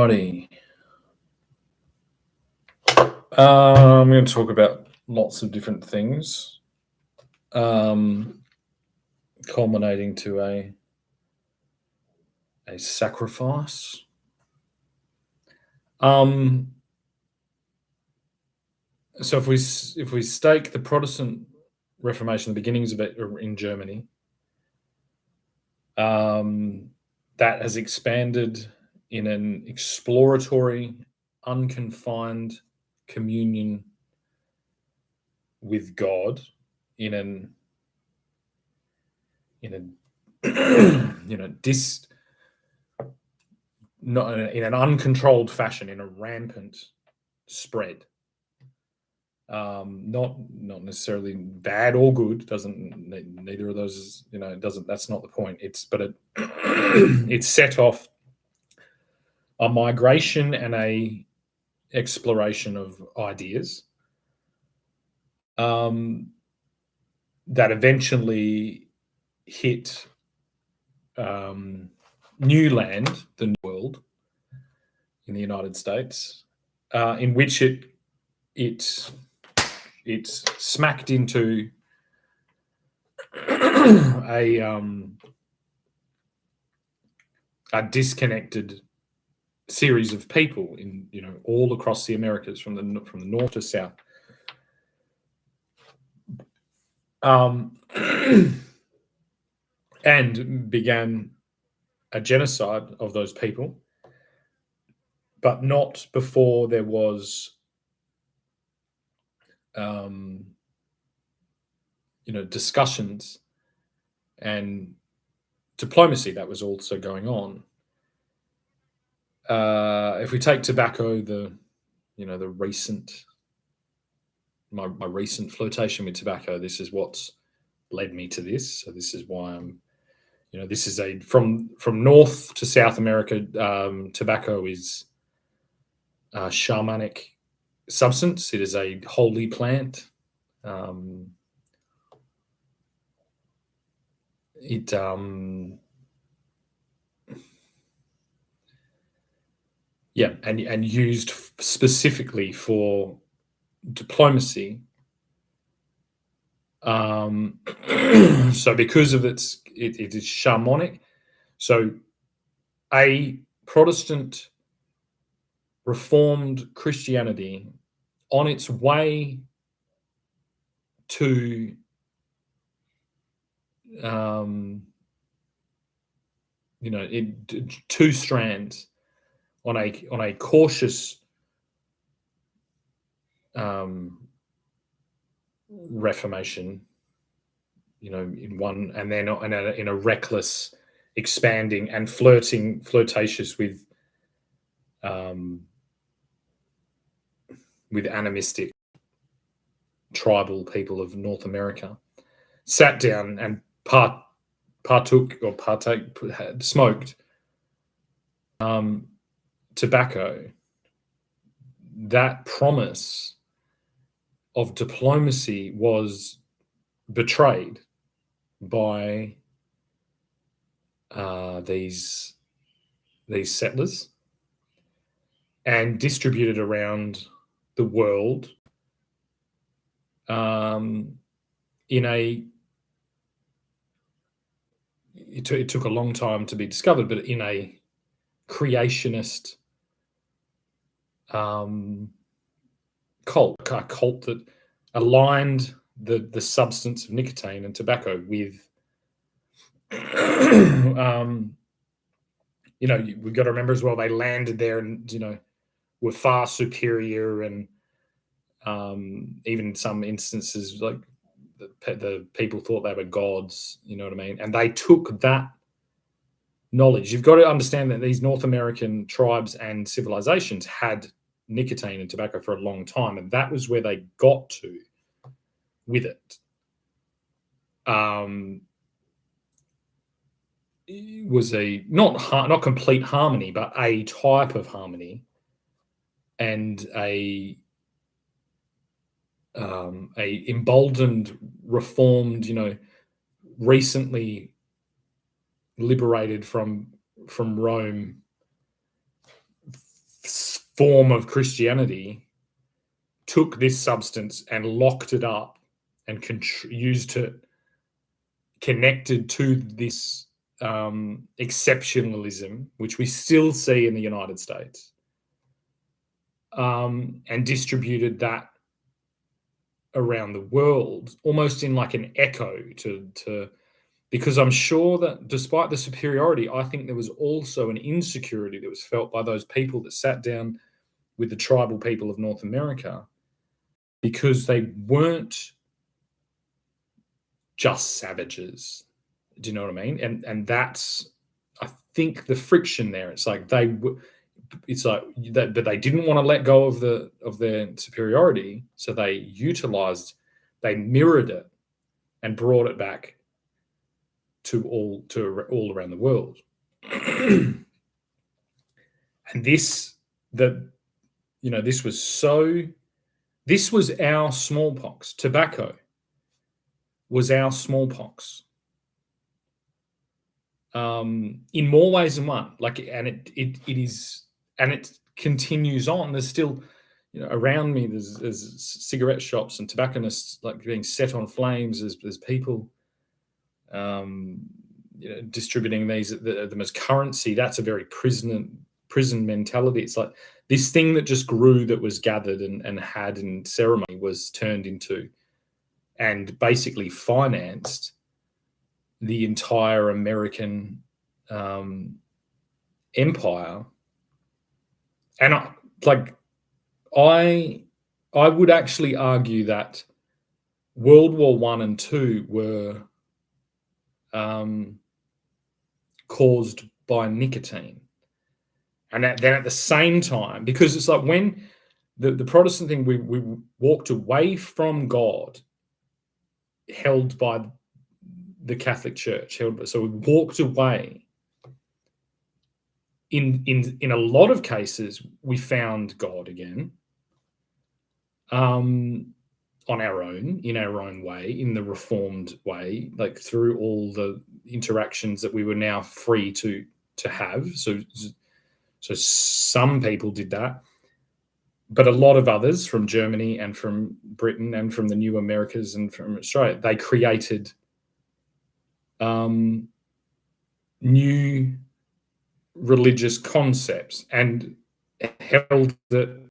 Alrighty. I'm going to talk about lots of different things, culminating to a sacrifice. So if we stake the Protestant Reformation, the beginnings of it in Germany, that has expanded in an exploratory, unconfined communion with God in a not in an uncontrolled fashion, in a rampant spread. Not necessarily bad or good. Neither of those. It doesn't. That's not the point. It set off a migration and a exploration of ideas that eventually hit new land, the New World, in the United States, in which it smacked into a disconnected series of people in all across the Americas, from the north to south. And began a genocide of those people, but not before there was discussions and diplomacy that was also going on. If we take tobacco, my recent flirtation with tobacco, this is what's led me to this. So this is why I'm, this is from North to South America. Tobacco is a shamanic substance. It is a holy plant. And used specifically for diplomacy. So because of it is shamanic. So a Protestant Reformed Christianity on its way to two strands on a cautious reformation, in one, and then in a reckless, expanding and flirtatious with animistic tribal people of North America, sat down and smoked tobacco. That promise of diplomacy was betrayed by these settlers and distributed around the world it took a long time to be discovered, but in a creationist cult that aligned the substance of nicotine and tobacco with we've got to remember as well, they landed there and were far superior, and even in some instances, like the people thought they were gods, you know what I mean? And they took that knowledge. You've got to understand that these North American tribes and civilizations had nicotine and tobacco for a long time, and that was where they got to with it. It was a not complete harmony, but a type of harmony, and a emboldened, reformed, recently liberated from Rome form of Christianity took this substance and locked it up and used it connected to this exceptionalism, which we still see in the United States, and distributed that around the world, almost in like an echo to because I'm sure that despite the superiority, I think there was also an insecurity that was felt by those people that sat down with the tribal people of North America, because they weren't just savages. Do you know what I mean? And that's, I think, the friction there. It's like it's like that, but they didn't want to let go of their superiority, so they mirrored it and brought it back to all around the world. And this was our smallpox. Tobacco was our smallpox. In more ways than one. And it is, and it continues on. There's still, around me, there's cigarette shops and tobacconists being set on flames. There's people distributing these them as currency. That's a very prison mentality. It's like this thing that just grew, that was gathered and had in ceremony, was turned into and basically financed the entire American empire. And I would actually argue that World War I and II were caused by nicotine. And then at the same time, because it's like when the Protestant thing, we walked away from God, held by the Catholic Church, so we walked away. In a lot of cases, we found God again, on our own, in our own way, in the Reformed way, through all the interactions that we were now free to have. So some people did that, but a lot of others from Germany and from Britain and from the new Americas and from Australia, they created new religious concepts and held that